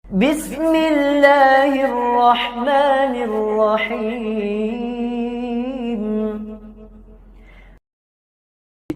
Bismillahirrahmanirrahim.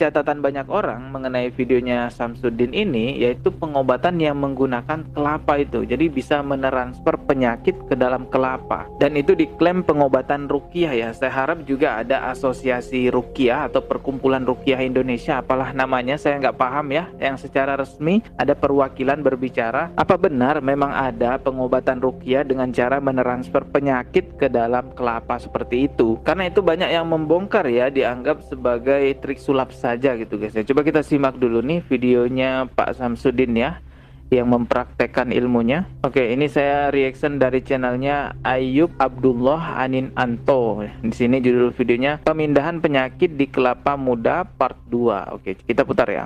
Catatan banyak orang mengenai videonya Samsudin ini yaitu pengobatan yang menggunakan kelapa itu, jadi bisa mentransfer penyakit ke dalam kelapa, dan itu diklaim pengobatan ruqyah ya. Saya harap juga ada asosiasi ruqyah atau perkumpulan ruqyah Indonesia, apalah namanya, saya nggak paham ya, yang secara resmi ada perwakilan berbicara apa benar memang ada pengobatan ruqyah dengan cara mentransfer penyakit ke dalam kelapa seperti itu, karena itu banyak yang membongkar ya, dianggap sebagai trik sulap saja gitu guys ya. Coba kita simak dulu nih videonya Pak Samsudin ya, yang mempraktekkan ilmunya. Oke, ini saya reaction dari channelnya Ayub Abdullah Anin Anto. Di sini judul videonya pemindahan penyakit di kelapa muda part 2. Oke, kita putar ya.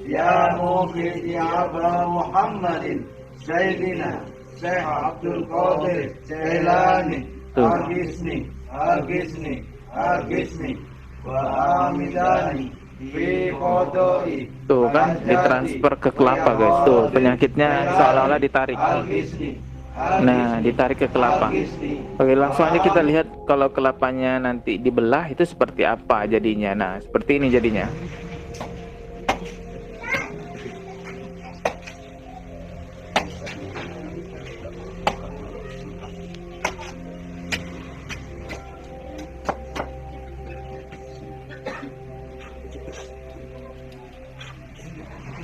Ya Mughith Abra Muhammadin Sayyidina Syekh Abdul Qadir Jailani Agisni Agisni Agisni wa amidani fi qadai. Tuh kan ditransfer ke kelapa guys. Tuh penyakitnya seolah-olah ditarik. Nah, ditarik ke kelapa. Oke, langsung aja kita lihat kalau kelapanya nanti dibelah itu seperti apa jadinya. Nah, seperti ini jadinya.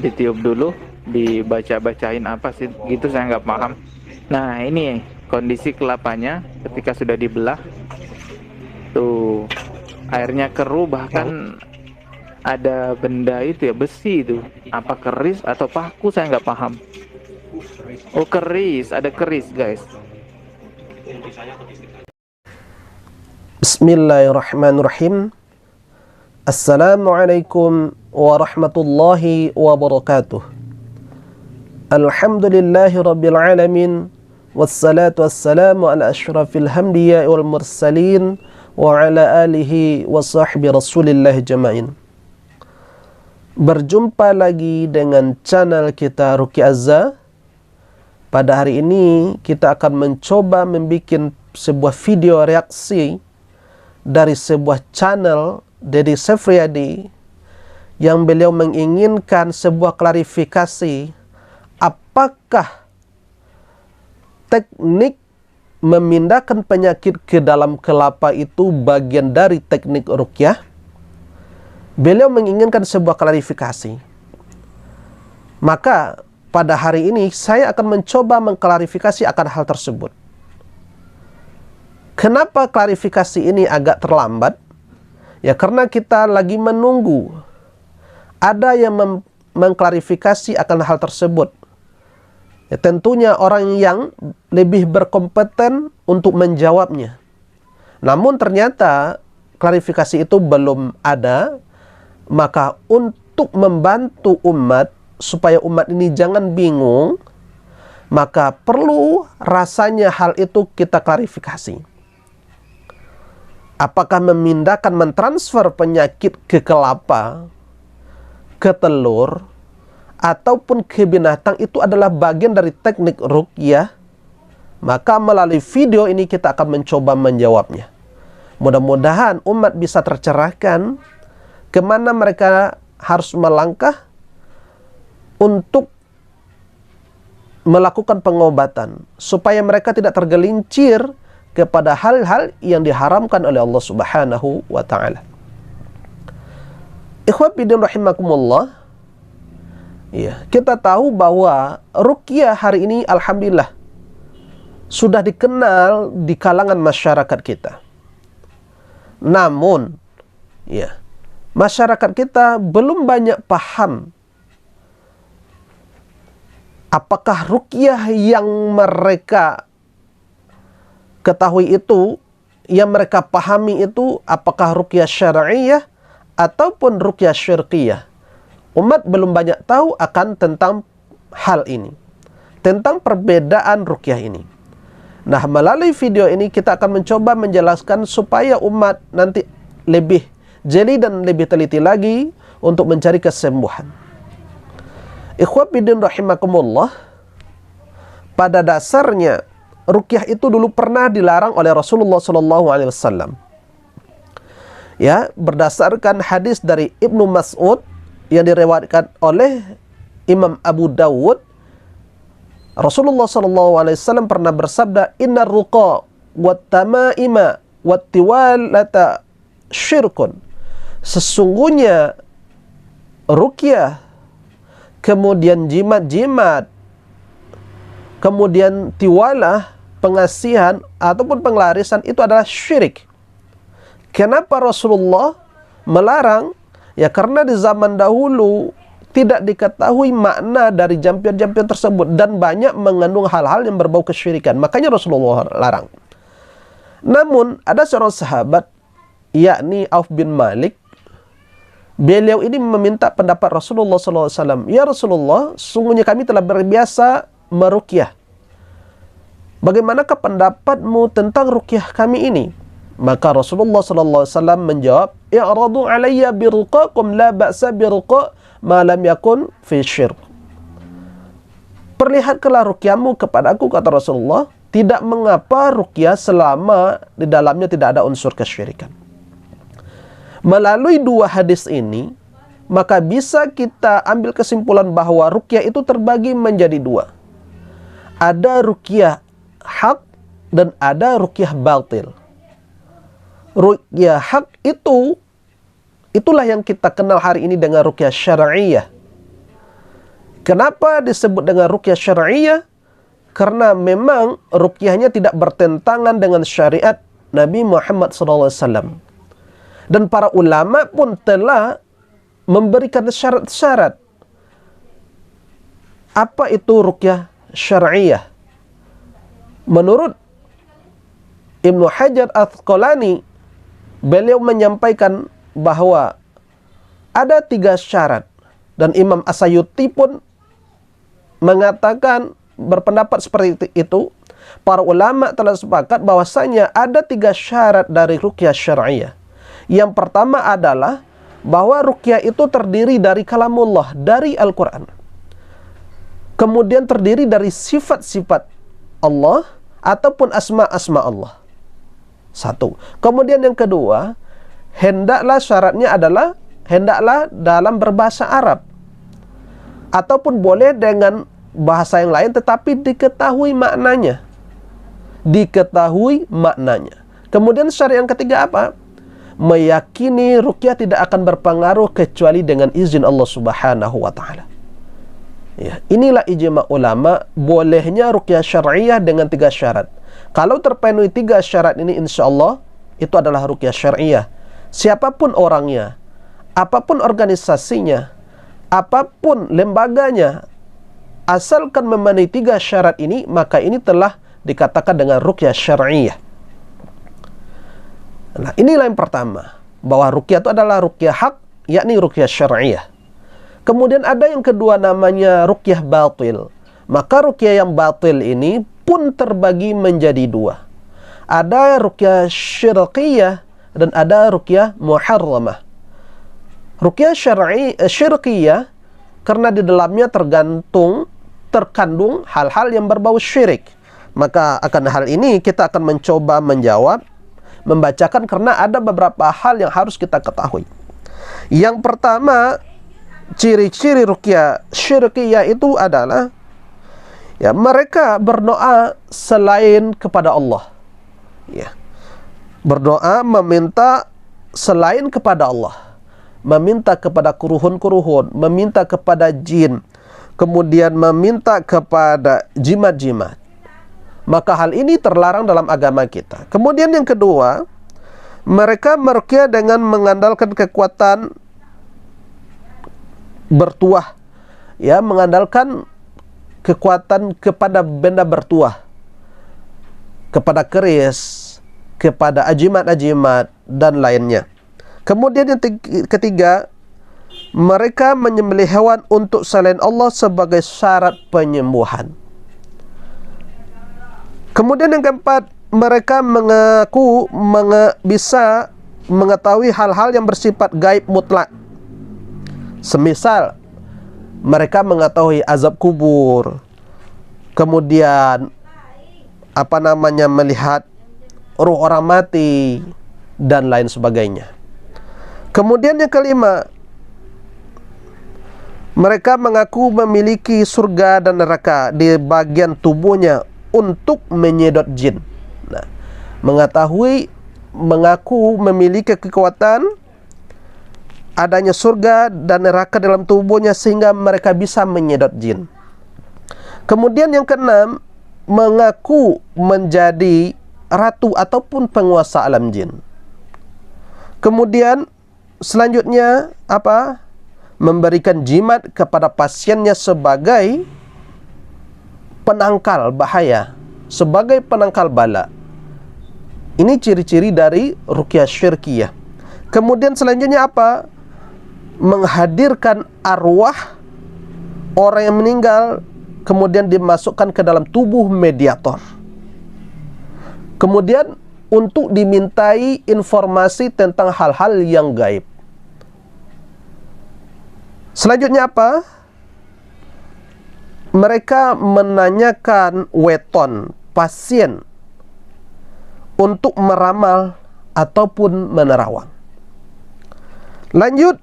Ditiup dulu, dibaca-bacain apa sih gitu, saya nggak paham. Nah, ini kondisi kelapanya ketika sudah dibelah. Tuh, airnya keruh, bahkan ada benda itu ya, besi itu, apa keris atau paku, saya nggak paham. Oh, keris, ada keris guys. Bismillahirrahmanirrahim. Assalamualaikum warahmatullahi wabarakatuh. Alhamdulillahi rabbil alamin, wassalatu wassalamu ala ashrafil anbiya'i wal mursalin wa ala alihi wa sahbihi rasulillah jamain. Berjumpa lagi dengan channel kita Ruqyah Azza. Pada hari ini kita akan mencoba membuat sebuah video reaksi dari sebuah channel Dedi Sefriadi yang beliau menginginkan sebuah klarifikasi apakah teknik memindahkan penyakit ke dalam kelapa itu bagian dari teknik ruqyah. Beliau menginginkan sebuah klarifikasi. Maka pada hari ini saya akan mencoba mengklarifikasi akan hal tersebut. Kenapa klarifikasi ini agak terlambat? Ya karena kita lagi menunggu ada yang mengklarifikasi akan hal tersebut. Ya, tentunya orang yang lebih berkompeten untuk menjawabnya. Namun ternyata klarifikasi itu belum ada. Maka untuk membantu umat supaya umat ini jangan bingung, maka perlu rasanya hal itu kita klarifikasi. Apakah memindahkan, mentransfer penyakit ke kelapa, ke telur, ataupun ke binatang itu adalah bagian dari teknik ruqyah? Maka melalui video ini kita akan mencoba menjawabnya. Mudah-mudahan umat bisa tercerahkan kemana mereka harus melangkah untuk melakukan pengobatan, supaya mereka tidak tergelincir kepada hal-hal yang diharamkan oleh Allah Subhanahu wa ta'ala. Ikhwan fillah rahimakumullah. Ya, kita tahu bahwa ruqyah hari ini alhamdulillah sudah dikenal di kalangan masyarakat kita. Namun, ya, masyarakat kita belum banyak paham apakah ruqyah yang mereka ketahui itu, yang mereka pahami itu, apakah ruqyah syar'iyah ataupun ruqyah syirkiyah. Umat belum banyak tahu akan tentang hal ini, tentang perbedaan ruqyah ini. Nah, melalui video ini kita akan mencoba menjelaskan supaya umat nanti lebih jeli dan lebih teliti lagi untuk mencari kesembuhan. Ikhwan fillah rahimakumullah. pada dasarnya ruqyah itu dulu pernah dilarang oleh Rasulullah SAW. Ya, berdasarkan hadis dari Ibnu Mas'ud yang diriwayatkan oleh Imam Abu Dawud, Rasulullah SAW pernah bersabda, "Innar ruqa wat tamaima wat tiwalata syirkun." Sesungguhnya ruqyah, kemudian jimat-jimat, kemudian tiwalah, pengasihan ataupun penglarisan itu adalah syirik. Kenapa Rasulullah melarang? Ya karena di zaman dahulu tidak diketahui makna dari jampian-jampian tersebut dan banyak mengandung hal-hal yang berbau kesyirikan. Makanya Rasulullah larang. Namun ada seorang sahabat, yakni Auf bin Malik. Beliau ini meminta pendapat Rasulullah SAW. "Ya Rasulullah, sungguhnya kami telah berbiasa meruqyah. Bagaimanakah pendapatmu tentang ruqyah kami ini?" Maka Rasulullah SAW menjawab, "I'radu alayya biruqakum la ba'sa biruqa ma lam yakun fi syirk." Perlihatkanlah ruqyahmu kepada aku, kata Rasulullah. Tidak mengapa ruqyah selama di dalamnya tidak ada unsur kesyirikan. Melalui dua hadis ini, maka bisa kita ambil kesimpulan bahwa ruqyah itu terbagi menjadi dua. Ada ruqyah hak dan ada ruqyah batil. Ruqyah hak itulah yang kita kenal hari ini dengan ruqyah syar'iyah. Kenapa disebut dengan ruqyah syar'iyah? Karena memang ruqyahnya tidak bertentangan dengan syariat Nabi Muhammad SAW. Dan para ulama pun telah memberikan syarat-syarat. Apa itu ruqyah syar'iyah? Menurut Ibnu Hajar Al-Asqalani, beliau menyampaikan bahwa ada 3 syarat. Dan Imam As-Sayuti pun mengatakan, berpendapat seperti itu. Para ulama telah sepakat bahwasanya ada 3 syarat dari ruqyah syar'iyah. Yang pertama adalah bahwa ruqyah itu terdiri dari kalamullah, dari Al-Quran. Kemudian terdiri dari sifat-sifat Allah ataupun asma-asma Allah. 1. Kemudian yang kedua, syaratnya adalah hendaklah dalam berbahasa Arab. Ataupun boleh dengan bahasa yang lain tetapi diketahui maknanya. Kemudian syarat yang ketiga apa? Meyakini ruqyah tidak akan berpengaruh kecuali dengan izin Allah Subhanahu wa taala. Ya, inilah ijma ulama bolehnya ruqyah syar'iyah dengan 3 syarat. Kalau terpenuhi 3 syarat ini, insyaallah itu adalah ruqyah syar'iyah. Siapapun orangnya, apapun organisasinya, apapun lembaganya, asalkan memenuhi 3 syarat ini, maka ini telah dikatakan dengan ruqyah syar'iyah. Nah, inilah yang pertama, bahwa ruqyah itu adalah ruqyah hak, yakni ruqyah syar'iyah. Kemudian ada yang kedua namanya ruqyah batil. Maka ruqyah yang batil ini pun terbagi menjadi 2. Ada ruqyah syirqiyah dan ada ruqyah muharramah. Ruqyah syirqiyah karena di dalamnya terkandung hal-hal yang berbau syirik. Maka akan hal ini kita akan mencoba membacakan karena ada beberapa hal yang harus kita ketahui. Yang pertama, ciri-ciri ruqyah syirqiyah itu adalah ya mereka berdoa selain kepada Allah. Ya. Berdoa meminta selain kepada Allah. Meminta kepada kuruhun-kuruhun, meminta kepada jin, kemudian meminta kepada jimat-jimat. Maka hal ini terlarang dalam agama kita. Kemudian yang kedua, mereka meruqyah dengan mengandalkan kekuatan bertuah. Ya, mengandalkan kekuatan kepada benda bertuah. Kepada keris, kepada ajimat-ajimat dan lainnya. Kemudian yang ketiga, mereka menyembelih hewan untuk selain Allah sebagai syarat penyembuhan. Kemudian yang keempat, mereka mengaku bisa mengetahui hal-hal yang bersifat gaib mutlak. Semisal mereka mengetahui azab kubur, kemudian melihat ruh orang mati dan lain sebagainya. Kemudian yang kelima, mereka mengaku memiliki surga dan neraka di bagian tubuhnya untuk menyedot jin. Nah, mengaku memiliki kekuatan adanya surga dan neraka dalam tubuhnya sehingga mereka bisa menyedot jin. Kemudian yang keenam, mengaku menjadi ratu ataupun penguasa alam jin. Kemudian selanjutnya memberikan jimat kepada pasiennya sebagai penangkal bahaya, sebagai penangkal bala. Ini ciri-ciri dari ruqyah syirkiyah. Kemudian selanjutnya menghadirkan arwah orang yang meninggal kemudian dimasukkan ke dalam tubuh mediator. Kemudian untuk dimintai informasi tentang hal-hal yang gaib. Selanjutnya mereka menanyakan weton pasien untuk meramal ataupun menerawang. Lanjut,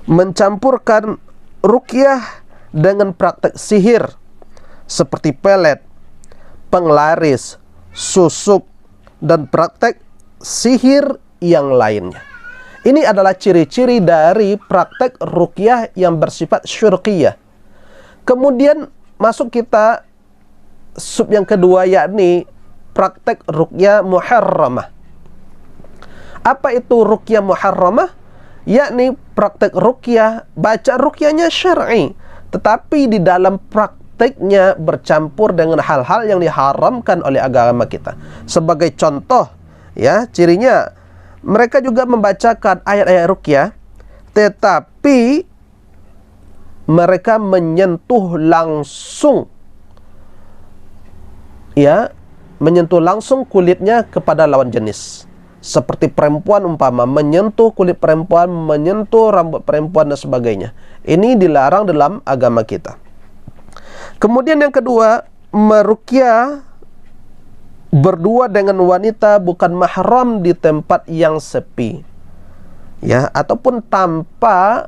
mencampurkan ruqyah dengan praktek sihir seperti pelet, penglaris, susuk, dan praktek sihir yang lainnya. Ini adalah ciri-ciri dari praktek ruqyah yang bersifat syirkiyah. Kemudian masuk kita sub yang kedua, yakni praktek ruqyah muharramah. Apa itu ruqyah muharramah? Yakni praktek ruqyah, baca ruqyahnya syar'i, tetapi di dalam prakteknya bercampur dengan hal-hal yang diharamkan oleh agama kita. Sebagai contoh, cirinya mereka juga membacakan ayat-ayat ruqyah, tetapi mereka menyentuh langsung kulitnya kepada lawan jenis. Seperti perempuan menyentuh kulit perempuan, menyentuh rambut perempuan dan sebagainya. Ini dilarang dalam agama kita. Kemudian yang kedua, meruqyah berdua dengan wanita bukan mahram di tempat yang sepi, ataupun tanpa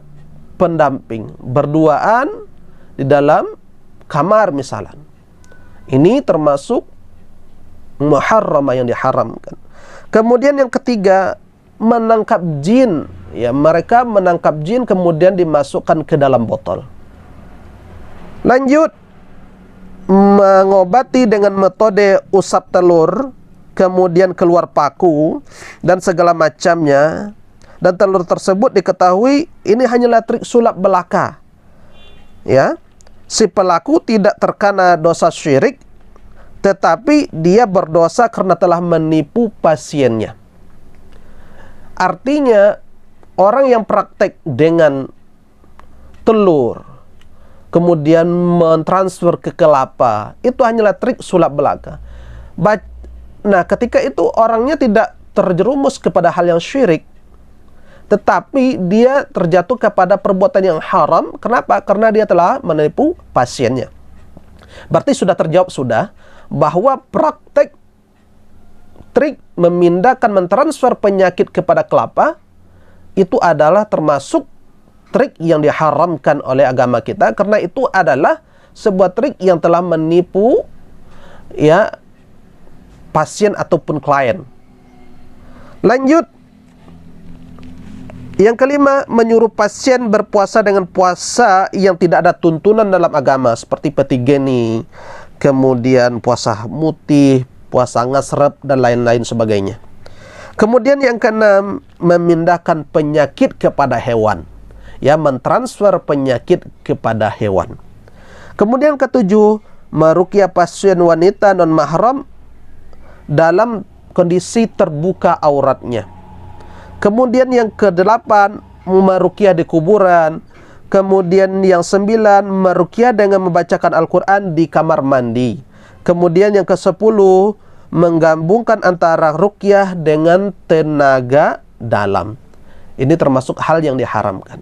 pendamping, berduaan di dalam kamar misalnya. Ini termasuk muharramah yang diharamkan. Kemudian yang ketiga, menangkap jin. Mereka menangkap jin kemudian dimasukkan ke dalam botol. Lanjut, mengobati dengan metode usap telur, kemudian keluar paku dan segala macamnya. Dan telur tersebut diketahui ini hanyalah trik sulap belaka. Si pelaku tidak terkena dosa syirik, tetapi dia berdosa karena telah menipu pasiennya. Artinya, orang yang praktek dengan telur, kemudian mentransfer ke kelapa, itu hanyalah trik sulap belaka. Nah, ketika itu orangnya tidak terjerumus kepada hal yang syirik, tetapi dia terjatuh kepada perbuatan yang haram. Kenapa? Karena dia telah menipu pasiennya. Berarti sudah terjawab bahwa praktek trik memindahkan, mentransfer penyakit kepada kelapa itu adalah termasuk trik yang diharamkan oleh agama kita, karena itu adalah sebuah trik yang telah menipu pasien ataupun klien. Lanjut, yang kelima, menyuruh pasien berpuasa dengan puasa yang tidak ada tuntunan dalam agama, seperti petigeni, kemudian puasa mutih, puasa ngasrep, dan lain-lain sebagainya. Kemudian yang keenam, memindahkan penyakit kepada hewan, mentransfer penyakit kepada hewan. Kemudian ketujuh, meruqyah pasien wanita non mahram dalam kondisi terbuka auratnya. Kemudian yang kedelapan, meruqyah di kuburan. Kemudian yang sembilan, meruqyah dengan membacakan Al-Quran di kamar mandi. Kemudian yang ke-10, menggabungkan antara ruqyah dengan tenaga dalam. Ini termasuk hal yang diharamkan.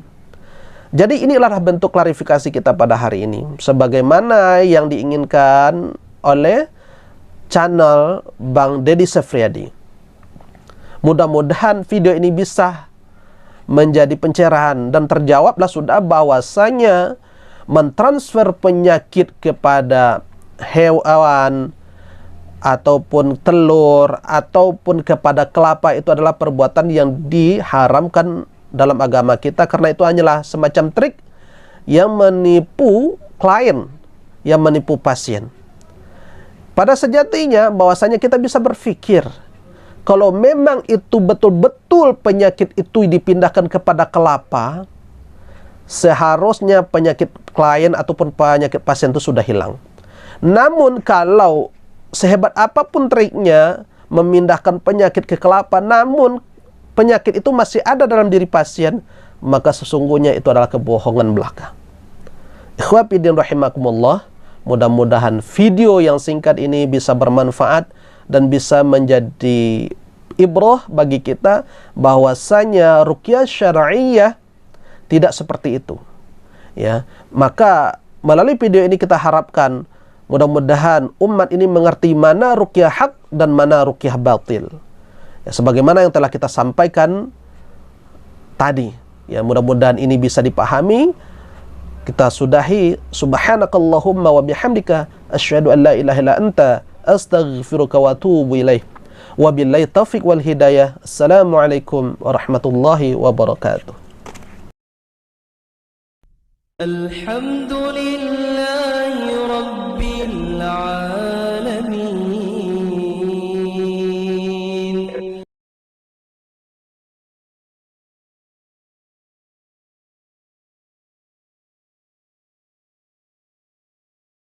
Jadi inilah bentuk klarifikasi kita pada hari ini, sebagaimana yang diinginkan oleh channel Bang Deddy Sefriadi. Mudah-mudahan video ini bisa menjadi pencerahan dan terjawablah sudah bahwasanya mentransfer penyakit kepada hewan ataupun telur ataupun kepada kelapa itu adalah perbuatan yang diharamkan dalam agama kita, karena itu hanyalah semacam trik yang menipu klien, yang menipu pasien. Pada sejatinya bahwasanya kita bisa berpikir, kalau memang itu betul-betul penyakit itu dipindahkan kepada kelapa, seharusnya penyakit klien ataupun penyakit pasien itu sudah hilang. Namun kalau sehebat apapun triknya memindahkan penyakit ke kelapa, namun penyakit itu masih ada dalam diri pasien, maka sesungguhnya itu adalah kebohongan belaka. Ikhwafidin rahimakumullah, mudah-mudahan video yang singkat ini bisa bermanfaat dan bisa menjadi ibrah bagi kita bahwasanya ruqyah syar'iyyah tidak seperti itu. Ya, maka melalui video ini kita harapkan mudah-mudahan umat ini mengerti mana ruqyah hak dan mana ruqyah batil. Ya, sebagaimana yang telah kita sampaikan tadi, ya mudah-mudahan ini bisa dipahami. Kita sudahi. Subhanakallahumma wa bihamdika asyhadu an la ilaha illa anta astaghfiruka wa atubu ilaih. Wabillahi taufiq wal hidayah. Assalamualaikum warahmatullahi wabarakatuh. الحمد لله